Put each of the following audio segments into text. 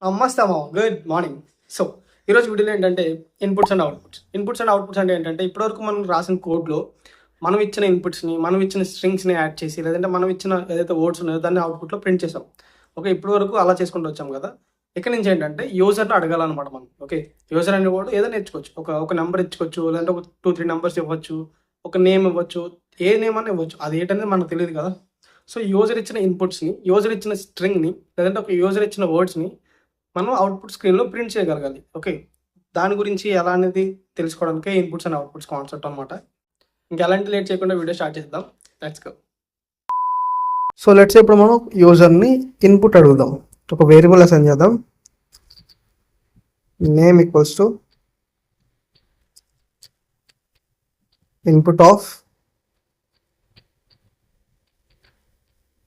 మస్తమో good morning. So ఈరోజు వీడియోలో ఏంటంటే ఇన్పుట్స్ అండ్ అవుట్పుట్స్ అంటే ఏంటంటే ఇప్పటివరకు మనం రాసిన కోడ్లో మనం ఇచ్చిన ఇన్పుట్స్ని మనం ఇచ్చిన స్ట్రింగ్స్ని యాడ్ చేసి లేదంటే మనం ఇచ్చిన ఏదైతే వర్డ్స్ ఉన్నాయో దాన్ని అవుట్పుట్లో ప్రింట్ చేసాం. ఓకే, ఇప్పటి వరకు అలా చేసుకుంటూ వచ్చాం కదా. ఇక్కడ నుంచి ఏంటంటే యూజర్ని అడగాలన్నమాట మనం. ఓకే, యూజర్ అనే వర్డ్ ఏదైనా ఇచ్చుకోవచ్చు, ఒక నెంబర్ ఇచ్చుకోవచ్చు, లేదంటే ఒక 2-3 నెంబర్స్ ఇవ్వచ్చు, ఒక నేమ్ ఇవ్వచ్చు, ఏ నేమ్ అని ఇవ్వచ్చు. అది ఏంటనేది మనకు తెలియదు కదా. సో యూజర్ ఇచ్చిన ఇన్పుట్స్ని, యూజర్ ఇచ్చిన స్ట్రింగ్ని, లేదంటే ఒక యూజర్ ఇచ్చిన వర్డ్స్ని మనం అవుట్పుట్ స్క్రీన్లో ప్రింట్ చేయగలగాలి. ఓకే, దాని గురించి ఎలా అనేది తెలుసుకోవడానికే ఇన్పుట్స్ అండ్ అవుట్పుట్స్ కాన్సెప్ట్ అనమాట. ఇంకా ఎలాంటి లేట్ చేయకుండా వీడియో స్టార్ట్ చేద్దాం. Let's go. సో లెట్స్ ఇప్పుడు మనం యూజర్ని ఇన్పుట్ అడుగుదాం. ఒక వేరియబుల్ అసైన్ చేద్దాం. Name equals to input of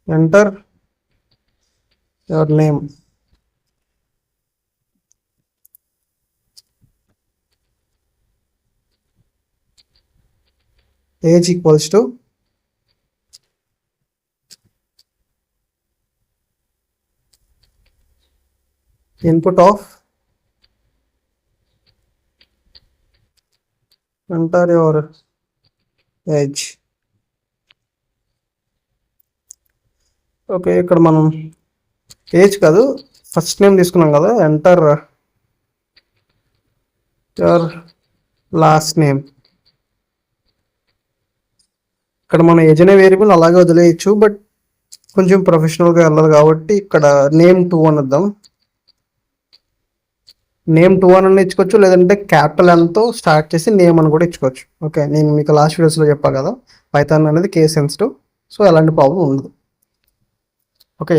enter your name. Age equals to input of enter your age. Okay, ఇక్కడ మనం ఏజ్ కాదు ఫస్ట్ నేమ్ తీసుకున్నాం కదా, ఎంటర్ యువర్ లాస్ట్ నేమ్. ఇక్కడ మన ఏజ్ అనే వేరియబుల్ అలాగే వదిలేయచ్చు, బట్ కొంచెం ప్రొఫెషనల్గా వెళ్ళదు కాబట్టి ఇక్కడ నేమ్ 2 అని నేమ్ 2 అని ఇచ్చుకోవచ్చు, లేదంటే క్యాపిటల్ ఎన్తో స్టార్ట్ చేసి నేమ్ అని కూడా ఇచ్చుకోవచ్చు. ఓకే, నేను మీకు లాస్ట్ వీడియోస్లో చెప్పాను కదా, పైథాన్ అనేది కేస్ సెన్సిటివ్, సో ఎలాంటి ప్రాబ్లం ఉండదు. ఓకే,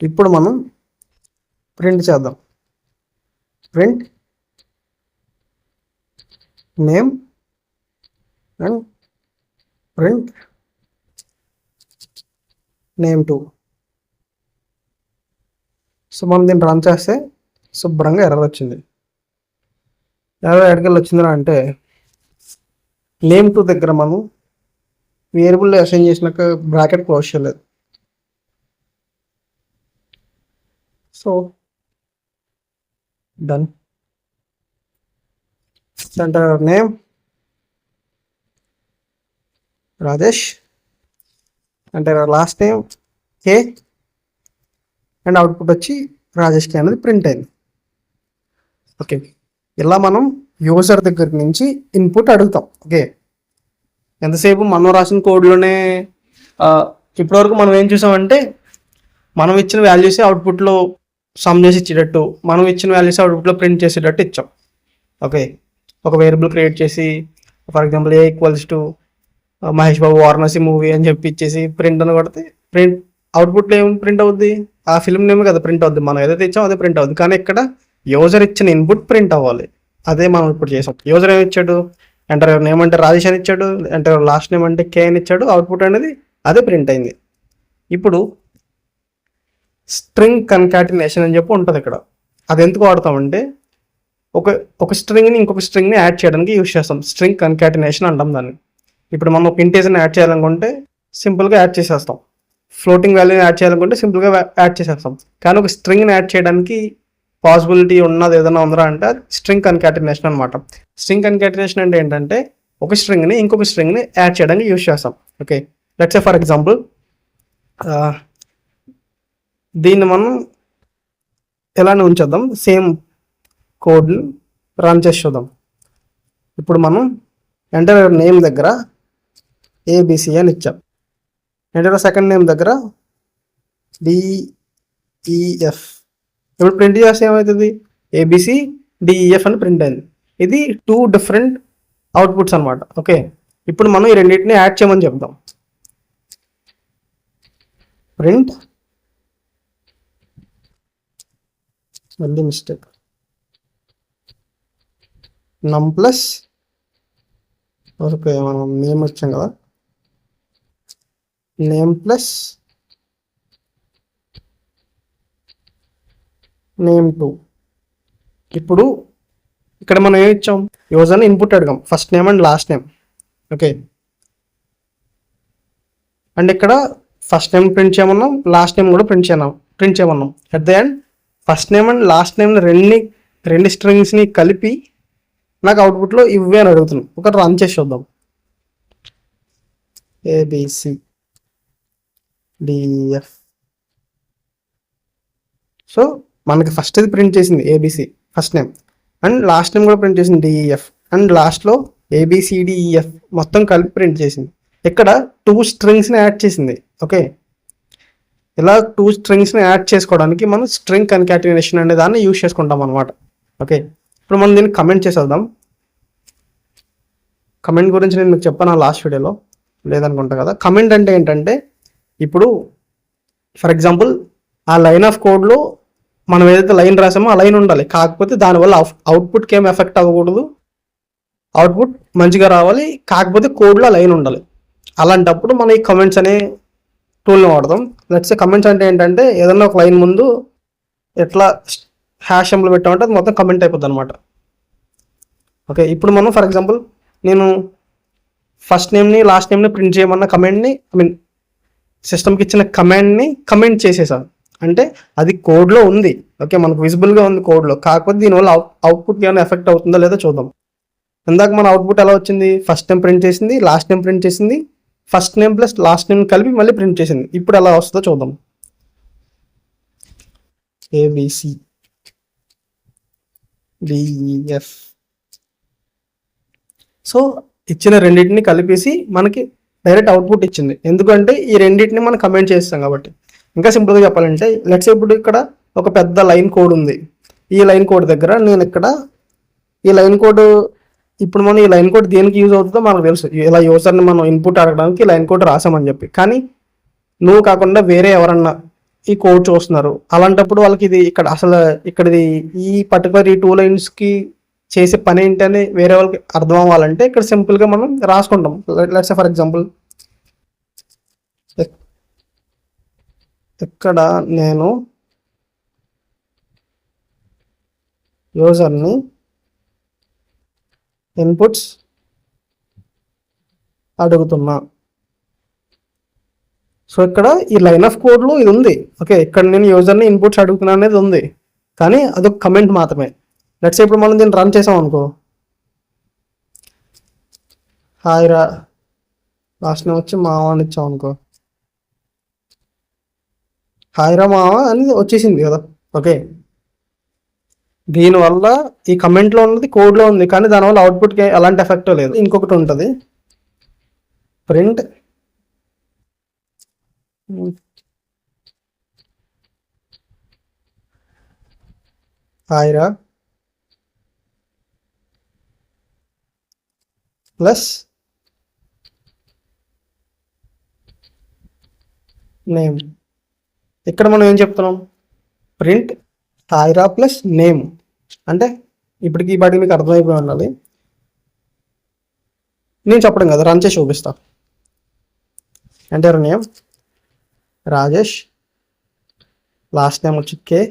ఇప్పుడు మనం ప్రింట్ చేద్దాం. Print name and print name 2. So మనం దీన్ని రన్ చేస్తే శుభ్రంగా ఎర్రర్ వచ్చింది. ఎక్కడికి వచ్చిందిరా అంటే నేమ్ 2 దగ్గర మనం వేరియబుల్ అసైన్ చేసినాక బ్రాకెట్ క్లోజ్ చేయలేదు. So done. Center name Rajesh, అంటే last name K, and output వచ్చి రాజేష్ కే అనేది ప్రింట్ అయింది. ఓకే, ఇలా మనం యూజర్ దగ్గర నుంచి ఇన్పుట్ అడుగుతాం. ఓకే, ఎంతసేపు మనం రాసిన కోడ్లోనే ఇప్పటివరకు మనం ఏం చూసామంటే మనం ఇచ్చిన వాల్యూస్ అవుట్పుట్లో సమ్ చేసి ఇచ్చేటట్టు, మనం ఇచ్చిన వాల్యూస్ అవుట్పుట్లో ప్రింట్ చేసేటట్టు ఇచ్చాం. ఓకే, ఒక వేరియబుల్ క్రియేట్ చేసి for example A equals to Mahesh Babu Varanasi movie అని చెప్పి ఇచ్చేసి ప్రింట్ అని కొడితే ప్రింట్ అవుట్పుట్లో ఏం ప్రింట్ అవుద్ది, ఆ ఫిల్మ్ నేమ్ కదా ప్రింట్ అవుద్ది. మనం ఏదైతే ఇచ్చామో అదే ప్రింట్ అవుద్ది. కానీ ఇక్కడ యూజర్ ఇచ్చిన ఇన్పుట్ ప్రింట్ అవ్వాలి. అదే మనం ఇప్పుడు చేసాం. యూజర్ ఏమి ఇచ్చాడు, ఎంటర్ నేమ్ అంటే రాజేష్ అని ఇచ్చాడు, ఎంటర్ లాస్ట్ నేమ్ అంటే కే అని ఇచ్చాడు, అవుట్పుట్ అనేది అదే ప్రింట్ అయింది. ఇప్పుడు స్ట్రింగ్ కన్కాటినేషన్ అని చెప్పి ఉంటుంది ఇక్కడ. అది ఎందుకు వాడతామంటే ఒక స్ట్రింగ్ని ఇంకొక స్ట్రింగ్ని యాడ్ చేయడానికి యూజ్ చేస్తాం. స్ట్రింగ్ కన్కాటినేషన్ అంటాం దాన్ని. ఇప్పుడు మనం ఒక ఇంటీజర్ని యాడ్ చేయాలనుకుంటే సింపుల్గా యాడ్ చేసేస్తాం. ఫ్లోటింగ్ వాల్యూని యాడ్ చేయాలనుకుంటే సింపుల్గా యాడ్ చేసేస్తాం. కానీ ఒక స్ట్రింగ్ని యాడ్ చేయడానికి పాసిబిలిటీ ఉన్నది ఏదైనా ఉందా అంటే స్ట్రింగ్ కన్కాటినేషన్ అనమాట. స్ట్రింగ్ కన్కాటినేషన్ అంటే ఏంటంటే ఒక స్ట్రింగ్ని ఇంకొక స్ట్రింగ్ని యాడ్ చేయడానికి యూజ్ చేస్తాం. Okay, let's say for example దీన్ని మనం ఎలానే ఉంచేద్దాం, సేమ్ కోడ్ రన్ చేసి చూద్దాం. ఇప్పుడు మనం ఎంటర్ నేమ్ దగ్గర ఏబిసి అని ఇచ్చాం. ఎంటర్ సెకండ్ నేమ్ దగ్గర డిఈఎఫ్. ఇప్పుడు ప్రింట్ చేస్తే ఏమవుతుంది, ఏబిసి డిఈఎఫ్ అని ప్రింట్ అయింది. ఇది 2 డిఫరెంట్ అవుట్పుట్స్ అనమాట. ఓకే, ఇప్పుడు మనం ఈ రెండింటిని యాడ్ చేయమని చెప్దాం. ప్రింట్ మళ్ళీ మిస్టేక్ నమ్ ప్లస్, ఓకే మనం నేమ్ వచ్చాం కదా, నేమ్ ప్లస్ నేమ్ 2. ఇప్పుడు ఇక్కడ మనం ఏమి ఇచ్చాం, యూజర్ని ఇన్పుట్ అడిగాం, first name and last name. Okay, and ఇక్కడ ఫస్ట్ నేమ్ ప్రింట్ చేయమన్నాం, లాస్ట్ నేమ్ కూడా ప్రింట్ చేయమన్నాం. At the end first name and last name రెండు స్ట్రింగ్స్ని కలిపి నాకు అవుట్పుట్లో ఇవే అని అడుగుతున్నాం. ఒకటి రన్ చేసి చూద్దాం. ABC DEF. సో మనకి ఫస్ట్ ఇది ప్రింట్ చేసింది ABC first name, and last name కూడా ప్రింట్ చేసింది డిఈఎఫ్, అండ్ లాస్ట్లో ఏబిసిడిఈఎఫ్ మొత్తం కలిపి ప్రింట్ చేసింది. ఇక్కడ 2 స్ట్రింగ్స్ని యాడ్ చేసింది. ఓకే, ఇలా 2 స్ట్రింగ్స్ని యాడ్ చేసుకోవడానికి మనం స్ట్రింగ్ కన్కాటినేషన్ అనే దాన్ని యూజ్ చేసుకుంటాం అనమాట. ఓకే, ఇప్పుడు మనం దీన్ని కమెంట్ చేసేద్దాం. కమెంట్ గురించి నేను మీకు చెప్పాను లాస్ట్ వీడియోలో, లేదనుకుంటా కదా. కమెంట్ అంటే ఏంటంటే, ఇప్పుడు ఫర్ ఎగ్జాంపుల్ ఆ లైన్ ఆఫ్ కోడ్లో మనం ఏదైతే లైన్ రాసామో ఆ లైన్ ఉండాలి, కాకపోతే దానివల్ల అవుట్పుట్కి ఏం ఎఫెక్ట్ అవ్వకూడదు, అవుట్పుట్ మంచిగా రావాలి, కాకపోతే కోడ్లో లైన్ ఉండాలి. అలాంటప్పుడు మనం ఈ కమెంట్స్ అనే టూల్ని వాడదాం. లెట్స్ కమెంట్స్ అంటే ఏంటంటే, ఏదన్నా ఒక లైన్ ముందు ఎట్లా హ్యాష్ ఎంబుల్ పెట్టామంటే అది మొత్తం కమెంట్ అయిపోద్ది అనమాట. ఓకే, ఇప్పుడు మనం ఫర్ ఎగ్జాంపుల్ నేను ఫస్ట్ నేమ్ని లాస్ట్ నేమ్ని ప్రింట్ చేయమన్న కమెంట్ని, సిస్టమ్కి ఇచ్చిన కమాండ్ని కమెంట్ చేసేసాను అంటే అది కోడ్లో ఉంది. ఓకే, మనకు విజిబుల్గా ఉంది కోడ్లో, కాకపోతే దీనివల్ల అవుట్పుట్ ఏమైనా ఎఫెక్ట్ అవుతుందో లేదో చూద్దాం. ఇందాక మన అవుట్పుట్ ఎలా వచ్చింది, ఫస్ట్ నేమ్ ప్రింట్ చేసింది, లాస్ట్ నేమ్ ప్రింట్ చేసింది, first name plus last name కలిపి మళ్ళీ ప్రింట్ చేసింది. ఇప్పుడు ఎలా వస్తుందో చూద్దాం. ABC DEF. సో ఇచ్చిన రెండింటిని కలిపేసి మనకి డైరెక్ట్ అవుట్పుట్ ఇచ్చింది, ఎందుకంటే ఈ రెండింటిని మనం కమెంట్ చేస్తాం కాబట్టి. ఇంకా సింపుల్గా చెప్పాలంటే, లెట్స్ ఇప్పుడు ఇక్కడ ఒక పెద్ద లైన్ కోడ్ ఉంది. ఈ లైన్ కోడ్ దగ్గర నేను ఇక్కడ ఈ లైన్ కోడ్, ఇప్పుడు మనం ఈ లైన్ కోడ్ దేనికి యూజ్ అవుతుందో మనకు తెలుసు. ఇలా యూజర్ని మనం ఇన్పుట్ అడగడానికి లైన్ కోడ్ రాసామని చెప్పి. కానీ నువ్వు కాకుండా వేరే ఎవరన్నా ఈ కోడ్ చూస్తున్నారు, అలాంటప్పుడు వాళ్ళకి ఇది ఇక్కడ అసలు ఇక్కడది ఈ పర్టికులర్ ఈ 2 లైన్స్కి చేసే పని ఏంటని వేరే వాళ్ళకి అర్థం అవ్వాలంటే ఇక్కడ సింపుల్గా మనం రాసుకుంటాం. లెట్స్ ఫర్ ఎగ్జాంపుల్ ఇక్కడ నేను యూజర్ని ఇన్పుట్స్ అడుగుతున్నా. సో ఇక్కడ ఈ లైన్ ఆఫ్ కోడ్లో ఇది ఉంది. ఓకే, ఇక్కడ నేను యూజర్ని ఇన్పుట్స్ అడుగుతున్నా అనేది ఉంది, కానీ అదొక కమెంట్ మాత్రమే. లెట్స్ ఇప్పుడు మనం దీన్ని రన్ చేసాం అనుకో, హాయ్ రా లాస్ట్ నేమ్ వచ్చి మావ అని ఇచ్చాం అనుకో, హాయ్ రా మావ అని వచ్చేసింది కదా. ఓకే, దీనివల్ల ఈ కమెంట్లో ఉన్నది కోడ్లో ఉంది, కానీ దానివల్ల అవుట్పుట్కి ఎలాంటి ఎఫెక్ట్ లేదు. ఇంకొకటి ఉంటుంది, ప్రింట్ హాయ్ రా ప్లస్ నేమ్. ఇక్కడ మనం ఏం చెప్తున్నాం, ప్రింట్ హాయిరా ప్లస్ నేమ్. అంటే ఇప్పటికి ఈ పాటికి మీకు అర్థమైపోయి ఉండాలి, నేను చెప్పడం కదా, రన్ చేసి చూపిస్తా. Enter name Rajesh, last name వచ్చి కే,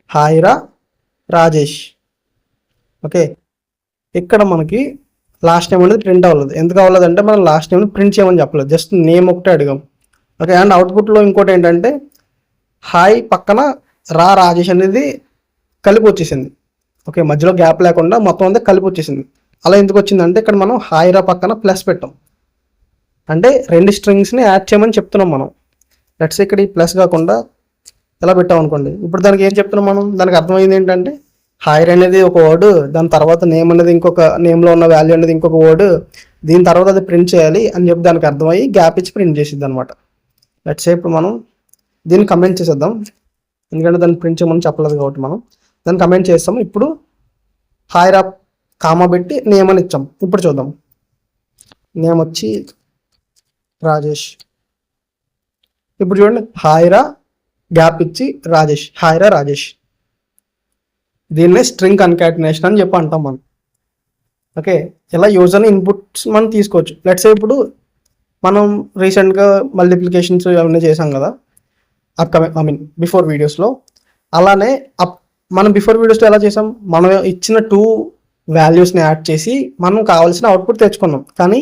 హాయిరా రాజేష్. ఓకే, ఇక్కడ మనకి లాస్ట్ నేమ్ అనేది ప్రింట్ అవ్వలేదు. ఎందుకు అవ్వలేదంటే మనం లాస్ట్ నేమ్ని ప్రింట్ చేయమని చెప్పలేదు, జస్ట్ నేమ్ ఒకటే అడిగాం. ఓకే, అండ్ అవుట్పుట్లో ఇంకోటి ఏంటంటే హాయ్ పక్కన రాజేష్ అనేది కలిపి వచ్చేసింది. ఓకే, మధ్యలో గ్యాప్ లేకుండా మొత్తం అంతా కలిపి వచ్చేసింది. అలా ఎందుకు వచ్చిందంటే ఇక్కడ మనం హాయ్ రా పక్కన ప్లస్ పెట్టాం, అంటే 2 స్ట్రింగ్స్ని యాడ్ చేయమని చెప్తున్నాం మనం. లెట్స్ ఇక్కడ ఈ ప్లస్ కాకుండా ఎలా పెట్టాం అనుకోండి, ఇప్పుడు దానికి ఏం చెప్తున్నాం మనం, దానికి అర్థమైంది ఏంటంటే హాయర్ అనేది ఒక వర్డ్, దాని తర్వాత నేమ్ అనేది ఇంకొక, నేమ్లో ఉన్న వాల్యూ అనేది ఇంకొక వర్డ్, దీని తర్వాత అది ప్రింట్ చేయాలి అని చెప్పి దానికి అర్థమయ్యి గ్యాప్ ఇచ్చి ప్రింట్ చేసిద్ది అనమాట. లెట్స్ ఇప్పుడు మనం దీన్ని కమెంట్ చేసేద్దాం, ఎందుకంటే దాన్ని ప్రింట్ చేయమని చెప్పలేదు కాబట్టి మనం దాన్ని కమెంట్ చేస్తాం. ఇప్పుడు హాయ్ రా కామా పెట్టి నేమ్ అని ఇచ్చాం. ఇప్పుడు చూద్దాం, నేమ్ వచ్చి రాజేష్. ఇప్పుడు చూడండి, హాయ్ రా గ్యాప్ ఇచ్చి రాజేష్, హాయ్ రా రాజేష్. దీన్నే స్ట్రింగ్ కన్కాటినేషన్ అని చెప్పి అంటాం మనం. ఓకే, ఇలా యూజర్ని ఇన్పుట్స్ మనం తీసుకోవచ్చు. లెట్స్ ఇప్పుడు మనం రీసెంట్గా మల్టిప్లికేషన్స్ అవన్నీ చేసాం కదా అప్కమింగ్ బిఫోర్ వీడియోస్లో, అలానే మనం బిఫోర్ వీడియోస్లో ఎలా చేసాం, మనం ఇచ్చిన 2 వాల్యూస్ని యాడ్ చేసి మనం కావాల్సిన అవుట్పుట్ తెచ్చుకున్నాం. కానీ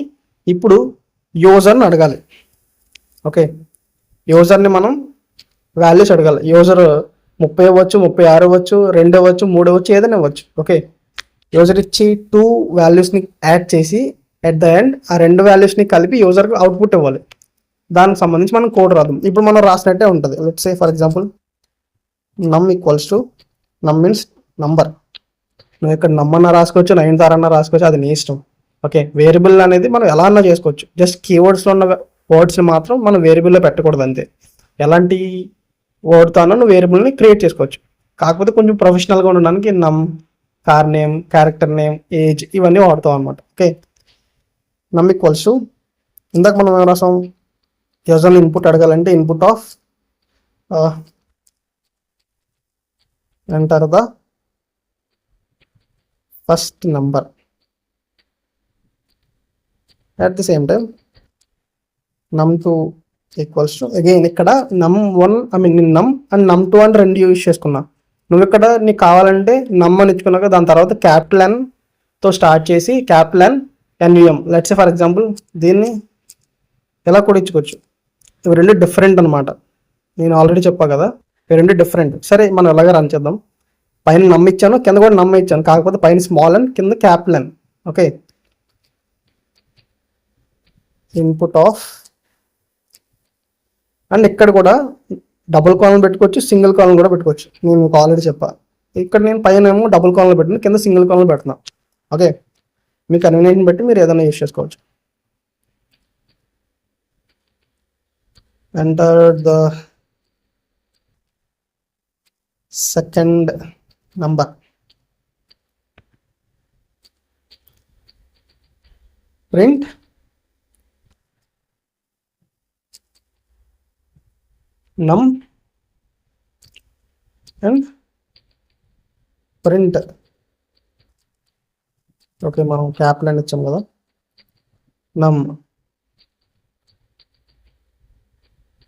ఇప్పుడు యూజర్ని అడగాలి. ఓకే, యూజర్ని మనం వాల్యూస్ అడగాలి. యూజర్ 30 అవ్వచ్చు, 36 అవ్వచ్చు, 2 అవ్వచ్చు, 3 అవ్వచ్చు, ఏదైనా అవ్వచ్చు. ఓకే, యూజర్ ఇచ్చి 2 వాల్యూస్ని యాడ్ చేసి ఎట్ ద ఎండ్ ఆ 2 వాల్యూస్ని కలిపి యూజర్కి అవుట్పుట్ ఇవ్వాలి. దానికి సంబంధించి మనం కోడ్ రాద్దాం. ఇప్పుడు మనం రాసినట్టే ఉంటుంది. లెట్స్ సే ఫర్ ఎగ్జాంపుల్ నమ్ ఈక్వల్స్ టు, నమ్ మీన్స్ నంబర్. నువ్వు ఇక్కడ నమ్మన్నా రాసుకోవచ్చు, 9 అన్నా రాసుకోవచ్చు, అది నీ ఇష్టం. ఓకే, వేరియబుల్ అనేది మనం ఎలా అన్నా చేసుకోవచ్చు. జస్ట్ కీవర్డ్స్లో ఉన్న వర్డ్స్ని మాత్రం మనం వేరియబుల్లో పెట్టకూడదు అంతే. ఎలాంటి వర్డ్తో అన్నా నువ్వు వేరియబుల్ని క్రియేట్ చేసుకోవచ్చు. కాకపోతే కొంచెం ప్రొఫెషనల్గా ఉండడానికి నమ్, car name, character name, age ఇవన్నీ వాడతాం అనమాట. ఓకే, నమ్ ఈక్వల్స్ టు, ఇందాక మనం ఏం రాసాం, యూజర్ని ఇన్పుట్ అడగాలంటే input of enter the first number. At the same time num2 equals to, again ఇక్కడ num1 నేను num అండ్ num2 అని 2 యూజ్ చేసుకున్నా. నువ్వు ఇక్కడ నీకు కావాలంటే నమ్ అని ఇచ్చుకున్నాక దాని తర్వాత క్యాపిటల్ ఎన్తో స్టార్ట్ చేసి capital NVM, let's for example దీన్ని ఎలా కూడా ఇచ్చుకోవచ్చు. ఇవి రెండు డిఫరెంట్ అనమాట. నేను ఆల్రెడీ చెప్పా కదా, ఇవి రెండు డిఫరెంట్. సరే, మనం ఎలాగ రన్ చేద్దాం. పైన నమ్ ఇచ్చాను, కింద కూడా నమ్ ఇచ్చాను, కాకపోతే పైన స్మాల్ అండ్ కింద capital N. Okay, input of, and ఇక్కడ కూడా డబుల్ కాలమ్ పెట్టుకోవచ్చు, సింగిల్ కాలమ్ కూడా పెట్టుకోవచ్చు. నేను మీకు ఆల్రెడీ చెప్పా. ఇక్కడ నేను పైన ఏమో డబుల్ కాలమ్ పెట్టిన, కింద సింగిల్ కాలమ్ పెడుతున్నా. ఓకే, మీ కన్వీనియంట్ బట్టి మీరు ఏదైనా యూజ్ చేసుకోవచ్చు. Enter the second number. Print num and print. Okay, మనం క్యాపిటల్ అని ఇచ్చాం కదా. num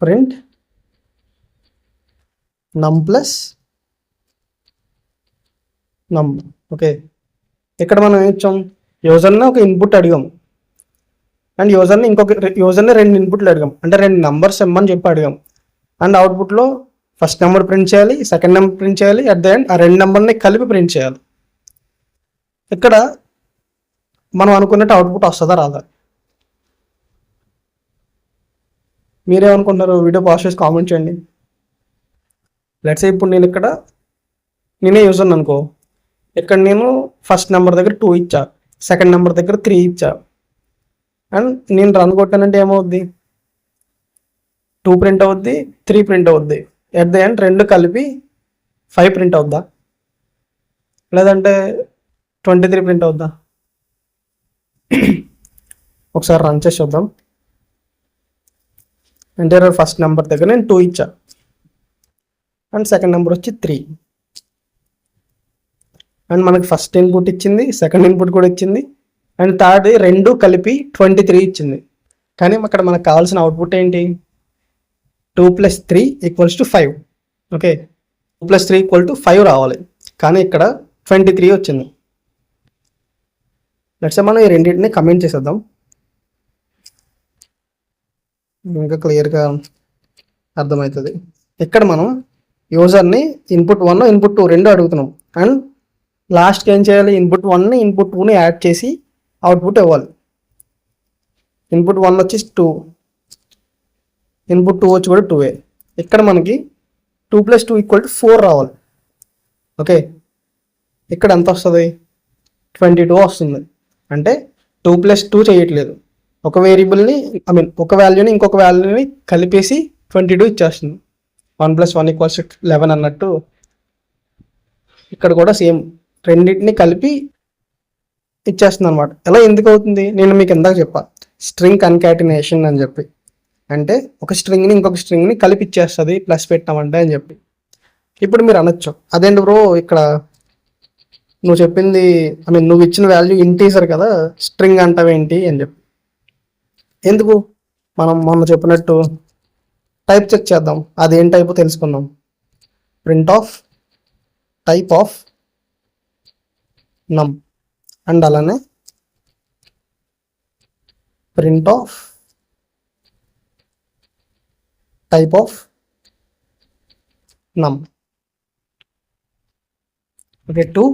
print num plus num. Okay, ఇక్కడ మనం ఏం ఇచ్చాం, యూజర్ని ఒక ఇన్పుట్ అడిగాం అండ్ యూజర్ని రెండు ఇన్పుట్లు అడిగాం. అంటే 2 నంబర్స్ ఇమ్మని చెప్పి అడిగాం. అండ్ అవుట్పుట్లో ఫస్ట్ నెంబర్ ప్రింట్ చేయాలి, సెకండ్ నెంబర్ ప్రింట్ చేయాలి, అట్ ద ఎండ్ ఆ 2 నెంబర్ని కలిపి ప్రింట్ చేయాలి. ఇక్కడ మనం అనుకున్నట్టు అవుట్పుట్ వస్తుందా రాదా? మీరేమనుకుంటారు? వీడియో పాస్ చేసి కామెంట్ చేయండి. లెట్స్ సే ఇప్పుడు నేనే యూజర్ అనుకో, ఇక్కడ నేను ఫస్ట్ నెంబర్ దగ్గర 2 ఇచ్చా, సెకండ్ నెంబర్ దగ్గర 3 ఇచ్చా, అండ్ నేను రన్ కొట్టానంటే ఏమవుద్ది, 2 ప్రింట్ అవుద్ది, 3 ప్రింట్ అవుద్ది. ఎట్ ద ఎండ్ 2 కలిపి 5 ప్రింట్ అవుద్దా, లేదంటే 23 ప్రింట్ అవుద్దా? ఒకసారి రన్ చేసి చూద్దాం. అంటే ఫస్ట్ నెంబర్ దగ్గర నేను 2 ఇచ్చా అండ్ సెకండ్ నెంబర్ వచ్చి 3, అండ్ మనకి ఫస్ట్ ఇన్పుట్ ఇచ్చింది, సెకండ్ ఇన్పుట్ కూడా ఇచ్చింది, అండ్ థర్డ్ 2 కలిపి 23 ఇచ్చింది. కానీ అక్కడ మనకు కావాల్సిన అవుట్పుట్ ఏంటి, 2 + 3 = 5. ఓకే, 2 + 3 = 5 రావాలి, కానీ ఇక్కడ 23 వచ్చింది. లెట్స్ సే మనం ఈ రెండింటిని కమెంట్ చేసేద్దాం, ఇంకా క్లియర్గా అర్థమవుతుంది. ఇక్కడ మనం యూజర్ని ఇన్పుట్ 1, ఇన్పుట్ 2 రెండు అడుగుతున్నాం, అండ్ లాస్ట్కి ఏం చేయాలి, ఇన్పుట్ 1ని ఇన్పుట్ 2ని యాడ్ చేసి అవుట్పుట్ ఇవ్వాలి. ఇన్పుట్ 1 వచ్చి 2, ఇన్పుట్ 2 వచ్చి కూడా 2. ఇక్కడ మనకి 2 + 2 = 4 రావాలి. ఓకే, ఇక్కడ ఎంత వస్తుంది, 22 వస్తుంది. అంటే 2 + 2 చేయట్లేదు, ఒక వేరియబుల్ని ఒక వాల్యూని ఇంకొక వాల్యూని కలిపేసి 22 ఇచ్చేస్తుంది. 1 + 1 = 11 అన్నట్టు ఇక్కడ కూడా సేమ్ రెండింటిని కలిపి ఇచ్చేస్తుంది అనమాట. ఎలా ఎందుకు అవుతుంది, నేను మీకు ఇందాక చెప్పా, స్ట్రింగ్ కన్కాటినేషన్ అని చెప్పి. అంటే ఒక స్ట్రింగ్ని ఇంకొక స్ట్రింగ్ని కలిపి ఇచ్చేస్తుంది ప్లస్ పెట్టామంటే అని చెప్పి. ఇప్పుడు మీరు అనొచ్చు, అదేంటి బ్రో ఇక్కడ నువ్వు చెప్పింది, నువ్వు ఇచ్చిన వాల్యూ ఇంటీజర్ కదా, స్ట్రింగ్ అంటావేంటి అని చెప్పి. ఎందుకు, మనం మొన్న చెప్పినట్టు టైప్ చెక్ చేద్దాం, అదేం టైప్ తెలుసుకుందాం. ప్రింట్ ఆఫ్ టైప్ ఆఫ్ నమ్, అండ్ అలానే ప్రింట్ ఆఫ్ టైప్ ఆఫ్ నమ్. ఓకే 2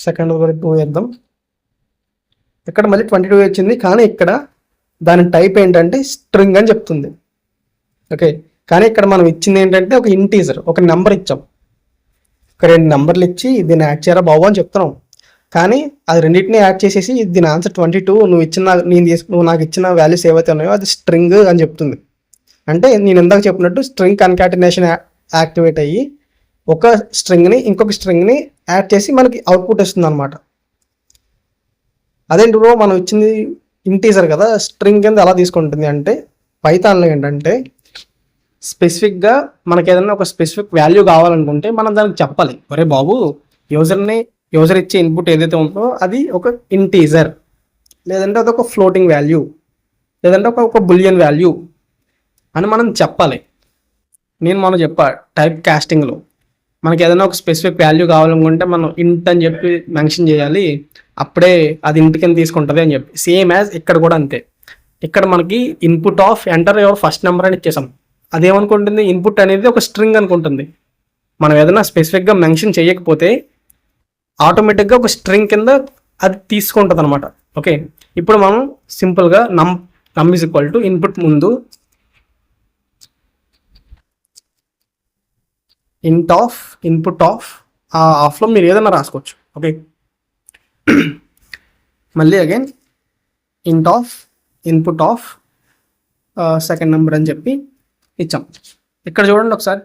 సెకండ్ కూడా 2 వేద్దాం. ఇక్కడ మళ్ళీ 22 వచ్చింది, కానీ ఇక్కడ దాని టైప్ ఏంటంటే స్ట్రింగ్ అని చెప్తుంది. ఓకే, కానీ ఇక్కడ మనం ఇచ్చింది ఏంటంటే ఒక ఇంటీజర్, ఒక నెంబర్ ఇచ్చాం. ఒక 2 నెంబర్లు ఇచ్చి దీన్ని యాడ్ చేయరా బాబు అని చెప్తున్నాం. కానీ అది రెండింటిని యాడ్ చేసేసి దీని ఆన్సర్ 22, నువ్వు నాకు ఇచ్చిన వాల్యూస్ ఏవైతే ఉన్నాయో అది స్ట్రింగ్ అని చెప్తుంది. అంటే నేను ఇందాక చెప్పినట్టు స్ట్రింగ్ కన్కాటినేషన్ యాక్టివేట్ అయ్యి ఒక స్ట్రింగ్ని ఇంకొక స్ట్రింగ్ని యాడ్ చేసి మనకి అవుట్పుట్ వస్తుంది అనమాట. అదేంటి బ్రో, మనం ఇచ్చింది ఇంటీజర్ కదా, స్ట్రింగ్ కింద ఎలా తీసుకుంటుంది అంటే, పైథాన్లో ఏంటంటే స్పెసిఫిక్గా మనకి ఏదైనా ఒక స్పెసిఫిక్ వాల్యూ కావాలనుకుంటే మనం దానికి చెప్పాలి, ఒరే బాబు యూజర్ ఇచ్చే ఇన్పుట్ ఏదైతే ఉందో అది ఒక ఇంటీజర్, లేదంటే అదొక ఫ్లోటింగ్ వాల్యూ, లేదంటే ఒక బులియన్ వాల్యూ అని మనం చెప్పాలి. నేను మనం చెప్పా టైప్ కాస్టింగ్లో మనకి ఏదైనా ఒక స్పెసిఫిక్ వాల్యూ కావాలనుకుంటే మనం ఇంట్ అని చెప్పి మెన్షన్ చేయాలి, అప్పుడే అది ఇంట్ కింద తీసుకుంటుంది అని చెప్పి. సేమ్ యాజ్ ఇక్కడ కూడా అంతే. ఇక్కడ మనకి input of enter your first number అని ఇచ్చేసాం. అదేమనుకుంటుంది, ఇన్పుట్ అనేది ఒక స్ట్రింగ్ అనుకుంటుంది. మనం ఏదైనా స్పెసిఫిక్గా మెన్షన్ చేయకపోతే ఆటోమేటిక్గా ఒక స్ట్రింగ్ కింద అది తీసుకుంటుంది అనమాట. ఓకే, ఇప్పుడు మనం సింపుల్గా నమ్ ఈజ్ ఈక్వల్ టు ఇన్పుట్ ముందు ఇన్పుట్ ఆఫ్ ఆఫ్లో మీరు ఏదైనా రాసుకోవచ్చు. ఓకే, మళ్ళీ again input of second number అని చెప్పి ఇచ్చాం. ఇక్కడ చూడండి ఒకసారి,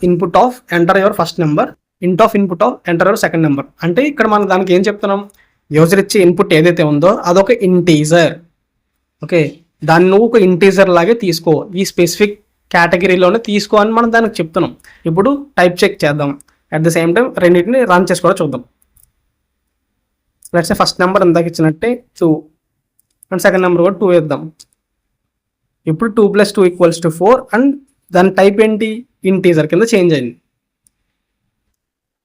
input of enter your first number, input of enter your second number. అంటే ఇక్కడ మనం దానికి ఏం చెప్తున్నాం, యూజర్ ఇచ్చే ఇన్పుట్ ఏదైతే ఉందో అదొక ఇంటీజర్. ఓకే, దాన్ని నువ్వు ఒక ఇంటీజర్ లాగే తీసుకో, ఈ స్పెసిఫిక్ కేటగిరీలోనే తీసుకో అని మనం దానికి చెప్తున్నాం. ఇప్పుడు టైప్ చెక్ చేద్దాం, అట్ ద సేమ్ టైం రెండింటిని రన్ చేసి కూడా చూద్దాం. లెట్స్ సే ఫస్ట్ నెంబర్ ఇందాక ఇచ్చినట్టే 2 అండ్ సెకండ్ నెంబర్ కూడా 2 వేద్దాం. ఇప్పుడు 2 + 2 = 4 అండ్ దాని టైప్ ఏంటి, ఇంటీజర్ కింద చేంజ్ అయింది.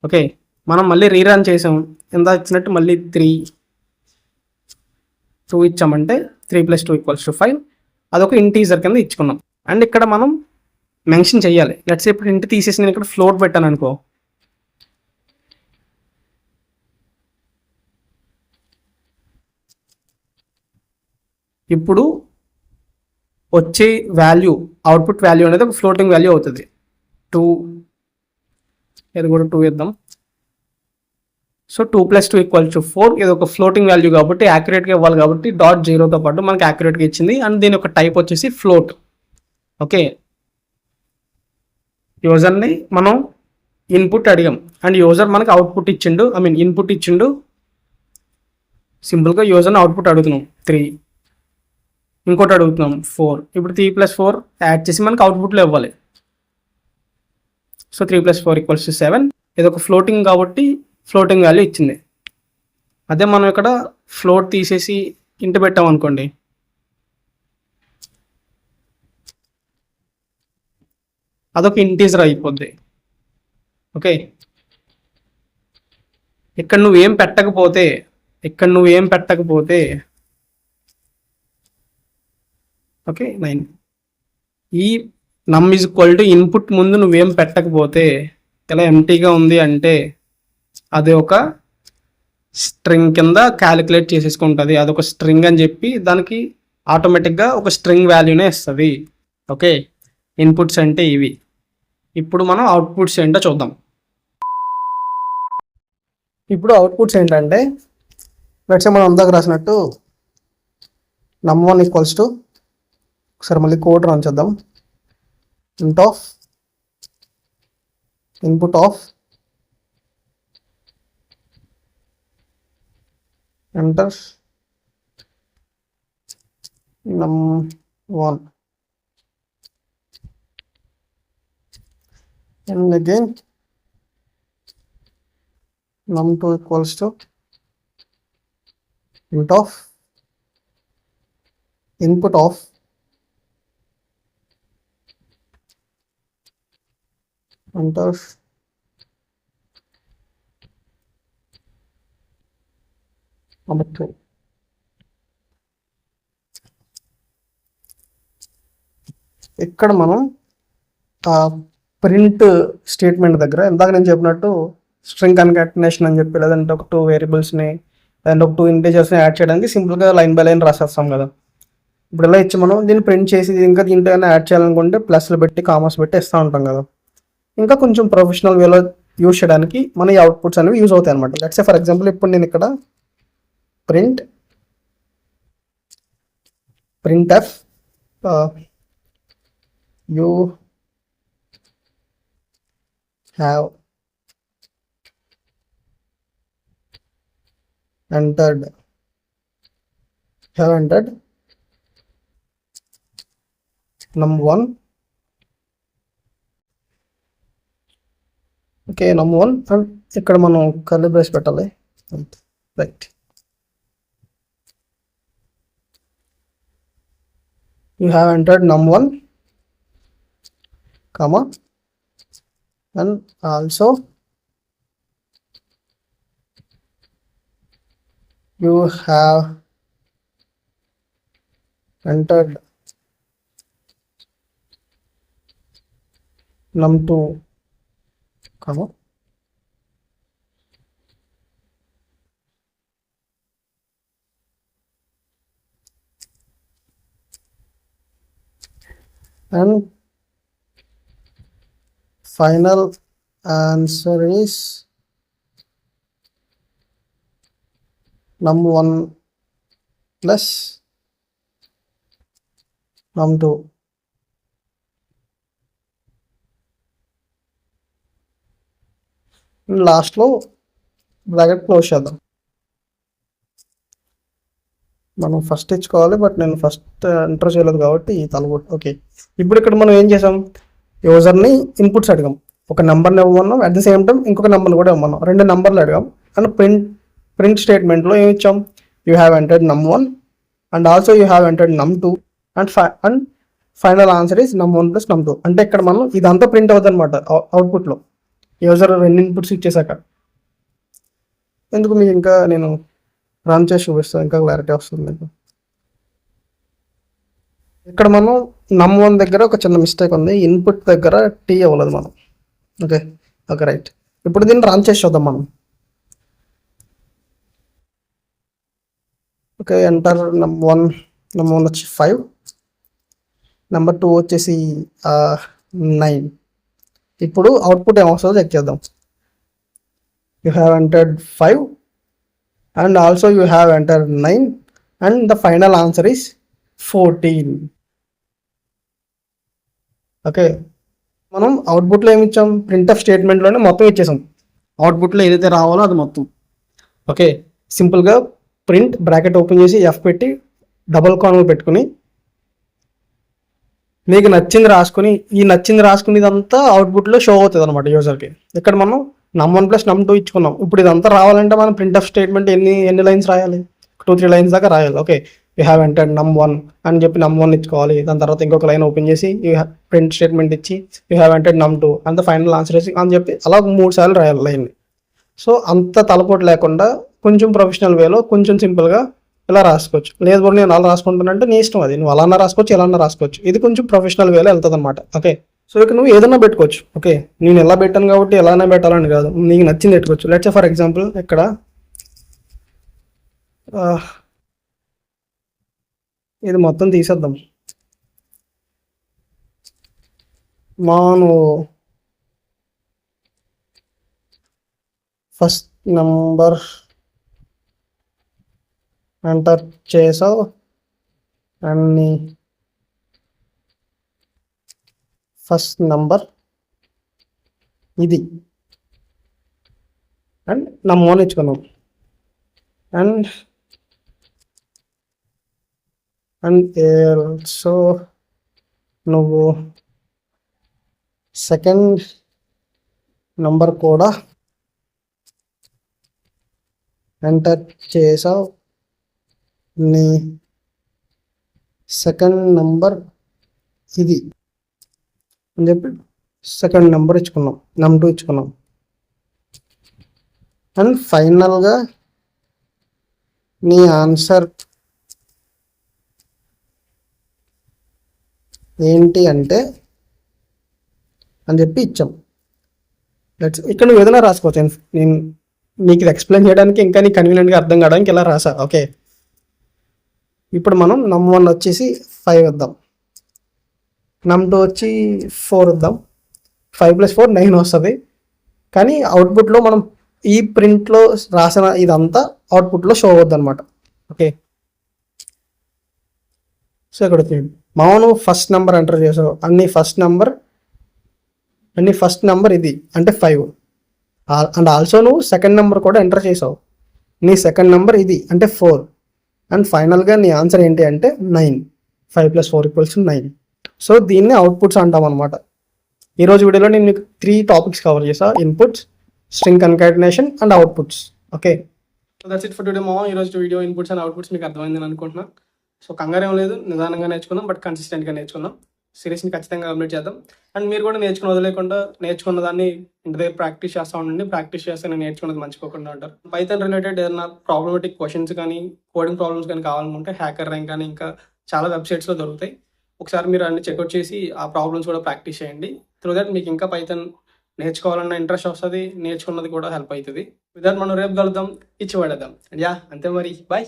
ఓకే, మనం మళ్ళీ రీరన్ చేసాం, ఇందాక ఇచ్చినట్టు మళ్ళీ 2 ఇచ్చామంటే 3 + 2 = 5, అదొక ఇంటీజర్ కింద ఇచ్చుకున్నాం. అండ్ ఇక్కడ మనం మెన్షన్ చేయాలి. లెట్స్ ఇప్పుడు ఇంటి తీసేసి నేను ఇక్కడ ఫ్లోట్ పెట్టాను అనుకో, ఇప్పుడు వచ్చే వాల్యూ, అవుట్పుట్ వాల్యూ అనేది ఒక ఫ్లోటింగ్ వాల్యూ అవుతుంది. 2, ఇది కూడా 2 ఇద్దాం. సో 2 + 2 = 4, ఇది ఒక ఫ్లోటింగ్ వాల్యూ కాబట్టి యాక్యురేట్గా ఇవ్వాలి కాబట్టి .0తో పాటు మనకి యాక్యురేట్గా ఇచ్చింది. అండ్ దీని యొక్క టైప్ వచ్చేసి ఫ్లోట్. ఓకే, యూజర్ని మనం ఇన్పుట్ అడిగాం అండ్ యూజర్ మనకి అవుట్పుట్ ఇచ్చిండు, ఇన్పుట్ ఇచ్చిండు. సింపుల్గా యూజర్ని అవుట్పుట్ అడుగుతున్నాం 3, ఇంకోటి అడుగుతున్నాం 4. ఇప్పుడు 3 + 4 యాడ్ చేసి మనకి అవుట్పుట్లో ఇవ్వాలి. సో 3 + 4 = 7, ఇది ఒక ఫ్లోటింగ్ కాబట్టి ఫ్లోటింగ్ వాల్యూ ఇచ్చింది. అదే మనం ఇక్కడ ఫ్లోట్ తీసేసి ఇంటి పెట్టాం అనుకోండి, అదొక ఇంటీజర్ అయిపోద్ది. ఓకే, ఇక్కడ నువ్వేం పెట్టకపోతే ఓకే 9, ఈ నమ్ ఈజ్ ఈక్వల్ టు ఇన్పుట్ ముందు నువ్వేం పెట్టకపోతే ఇలా ఎంటీగా ఉంది అంటే అది ఒక స్ట్రింగ్ కింద క్యాలిక్యులేట్ చేసేసుకుంటుంది. అదొక స్ట్రింగ్ అని చెప్పి దానికి ఆటోమేటిక్గా ఒక స్ట్రింగ్ వాల్యూనే ఇస్తుంది. ఓకే, ఇన్పుట్స్ అంటే ఇవి. ఇప్పుడు మనం అవుట్పుట్స్ ఏంటో చూద్దాం. ఇప్పుడు అవుట్పుట్స్ ఏంటంటే, లెట్స్ సే మనం అందాక రాసినట్టు num1 = ఒకసారి మళ్ళీ కోడ్ రన్ చేద్దాం. Input of enter num1 and again num2 = input of enter num2. ఇక్కడ మనం ప్రింట్ స్టేట్మెంట్ దగ్గర ఇందాక నేను చెప్పినట్టు స్ట్రింగ్ కన్కాటినేషన్ అని చెప్పి, లేదంటే ఒక 2 వేరియబుల్స్ని లేదంటే ఒక 2 ఇంటీజర్స్ని యాడ్ చేయడానికి సింపుల్గా లైన్ బై లైన్ రాసేస్తాం కదా. ఇప్పుడు ఇలా ఇచ్చి మనం దీన్ని ప్రింట్ చేసి ఇంకా దీంట్లో ఏమైనా యాడ్ చేయాలనుకుంటే ప్లస్లు పెట్టి కామర్స్ పెట్టి ఇస్తూ ఉంటాం కదా. ఇంకా కొంచెం ప్రొఫెషనల్ వేలో యూజ్ చేయడానికి మన ఈ అవుట్పుట్స్ అనేవి యూజ్ అవుతాయి అనమాట. లెట్స్ సే ఫర్ ఎగ్జాంపుల్ ఇప్పుడు నేను ఇక్కడ printf you have entered num1. Okay, num1 and ఇక్కడ మనం కర్లీ బ్రేస్ పెట్టాలి. Right, you have entered num1 comma and also you have entered num2 comma and final answer is num1 plus num2. లాస్ట్లో bracket close చేద్దాం. మనం first ఇచ్చుకోవాలి, but నేను first enter చేయలేదు కాబట్టి తలగొట్టు. ఓకే, ఇప్పుడు ఇక్కడ మనం ఏం చేసాం, యూజర్ని ఇన్పుట్స్ అడిగాం. ఒక నెంబర్ని ఇవ్వమన్నాం, అట్ ది సేమ్ టైం ఇంకొక నెంబర్ని కూడా ఇవ్వమన్నాం. 2 నెంబర్లు అడిగాం. అండ్ ప్రింట్ స్టేట్మెంట్లో ఏమి ఇచ్చాం, you have entered num1 and also you have entered num2 and final answer is num1 plus num2. అంటే ఇక్కడ మనం ఇదంతా ప్రింట్ అవుతుంది అనమాట అవుట్పుట్లో, యూజర్ 2 ఇన్పుట్స్ ఇచ్చేసాక. ఎందుకు మీకు ఇంకా నేను రన్ చేసి చూపిస్తాను, ఇంకా క్లారిటీ వస్తుంది మీకు. ఇక్కడ మనం num1 దగ్గర ఒక చిన్న మిస్టేక్ ఉంది, ఇన్పుట్ దగ్గర టీ అవ్వలేదు మనం. ఓకే ఓకే రైట్, ఇప్పుడు దీన్ని రన్ చేసి చూద్దాం మనం. ఓకే, ఎంటర్ num1 వచ్చి 5, నెంబర్ 2 వచ్చేసి 9. ఇప్పుడు అవుట్పుట్ ఏమొస్తుందో చెక్ చేద్దాం. You have entered 5 and also you have entered 9 and the final answer is 14. Okay, మనం అవుట్పుట్లో ఏమి ఇచ్చాం, ప్రింట్ఎఫ్ స్టేట్మెంట్లోనే మొత్తం ఇచ్చేసాం. అవుట్పుట్లో ఏదైతే రావాలో అది మొత్తం. ఓకే, సింపుల్గా ప్రింట్ బ్రాకెట్ ఓపెన్ చేసి ఎఫ్ పెట్టి డబుల్ కాన్లు పెట్టుకుని మీకు నచ్చింది రాసుకుని, ఈ నచ్చింది రాసుకునేదంతా అవుట్పుట్లో షో అవుతుంది అనమాట యూజర్కి. ఇక్కడ మనం num1 plus num2 ఇచ్చుకున్నాం. ఇప్పుడు ఇదంతా రావాలంటే మనం ప్రింట్ఎఫ్ స్టేట్మెంట్ ఎన్ని లైన్స్ రాయాలి, 2-3 లైన్స్ దాకా రాయాలి. Okay, you have entered num1 అని చెప్పి num1 ఇచ్చుకోవాలి. దాని తర్వాత ఇంకొక లైన్ ఓపెన్ చేసి ప్రింట్ స్టేట్మెంట్ ఇచ్చి you have entered num2 and the final answer అని చెప్పి అలా 3 సార్లు రాయాలి లైన్ని. సో అంత తలపోటు లేకుండా కొంచెం ప్రొఫెషనల్ వేలో కొంచెం సింపుల్గా ఇలా రాసుకోవచ్చు. లేదు బోర్డు నేను అలా రాసుకుంటానంటే నీ ఇష్టం, అది నువ్వు అలా రాసుకోవచ్చు, ఎలా రాసుకోవచ్చు. ఇది కొంచెం ప్రొఫెషనల్ వేలో వెళ్తుంది అనమాట. ఓకే, సో ఇక నువ్వు ఏదైనా పెట్టుకోవచ్చు. ఓకే, నేను ఎలా పెట్టాను కాబట్టి ఎలానే పెట్టాలని కాదు, నీకు నచ్చింది పెట్టుకోవచ్చు. లెట్స్ సే ఫర్ ఎగ్జాంపుల్ ఇక్కడ ఇది మొత్తం తీసేద్దాం. నువ్వు ఫస్ట్ నెంబర్ ఎంటర్ చేసావు అండ్ ఫస్ట్ నెంబర్ ఇది అండ్ num1 ఇచ్చుకున్నాం. అండ్ సో నువ్వు సెకండ్ నెంబర్ కూడా ఎంటర్ చేసావు, నీ సెకండ్ నెంబర్ ఇది అని చెప్పి సెకండ్ నెంబర్ ఇచ్చుకున్నాం, num2 ఇచ్చుకున్నాం. అండ్ ఫైనల్గా నీ ఆన్సర్ ఏంటి అంటే అని చెప్పి ఇచ్చాం. ఇక్కడ నువ్వు ఏదైనా రాసుకోవచ్చు. నేను నీకు ఇది ఎక్స్ప్లెయిన్ చేయడానికి ఇంకా నీకు కన్వీనియంట్గా అర్థం కావడానికి ఇలా రాసా. ఓకే, ఇప్పుడు మనం num1 వచ్చేసి 5 ఇద్దాం, num2 వచ్చి 4 ఇద్దాం. 5 + 4 9 వస్తుంది. కానీ అవుట్పుట్లో మనం ఈ ప్రింట్లో రాసిన ఇదంతా అవుట్పుట్లో షో అవుద్ది అనమాట. ఓకే, సో ఇక్కడ వచ్చింది మామూలు ఫస్ట్ నెంబర్ ఎంటర్ చేసావు, అన్ని ఫస్ట్ నెంబర్ ఇది అంటే 5. అండ్ ఆల్సో నువ్వు సెకండ్ నెంబర్ కూడా ఎంటర్ చేసావు, నీ సెకండ్ నెంబర్ ఇది అంటే 4. అండ్ ఫైనల్గా నీ ఆన్సర్ ఏంటి అంటే 9. 5 + 4 = 9. సో దీన్ని అవుట్పుట్స్ అంటాం అనమాట. ఈరోజు వీడియోలో నేను మీకు 3 టాపిక్స్ కవర్ చేసా: inputs, string concatenation and outputs. Okay, so that's it for today మామ. ఈరోజు వీడియో ఇన్పుట్స్ అండ్ అవుట్పుట్స్ మీకు అర్థమైందని అనుకుంటున్నా. సో కంగారు ఏం లేదు, నిదానంగా నేర్చుకుందాం, బట్ కన్సిస్టెంట్గా నేర్చుకుందాం. సిరీస్ని ఖచ్చితంగా కంప్లీట్ చేద్దాం. అండ్ మీరు కూడా వదిలేకుండా నేర్చుకున్న దాన్ని ఇంటి దగ్గర ప్రాక్టీస్ చేస్తూ ఉండండి. ప్రాక్టీస్ చేస్తే నేను నేర్చుకున్నది మర్చిపోకుండా ఉంటారు. పైథాన్ రిలేటెడ్ ఏదైనా ప్రాబ్లమాటిక్ క్వశ్చన్స్ కానీ కోడింగ్ ప్రాబ్లమ్స్ కానీ కావాలనుకుంటే హ్యాకర్ ర్యాంక్ కానీ ఇంకా చాలా వెబ్సైట్స్లో దొరుకుతాయి. ఒకసారి మీరు అన్ని చెక్అవుట్ చేసి ఆ ప్రాబ్లమ్స్ కూడా ప్రాక్టీస్ చేయండి. త్రూ దట్ మీకు ఇంకా పైథాన్ నేర్చుకోవాలన్న ఇంట్రెస్ట్ వస్తుంది, నేర్చుకున్నది కూడా హెల్ప్ అవుతుంది. విత్ దట్ మనం రేపు కలుద్దాం, ఇచ్చి పడేద్దాం. అంతే మరి, బాయ్.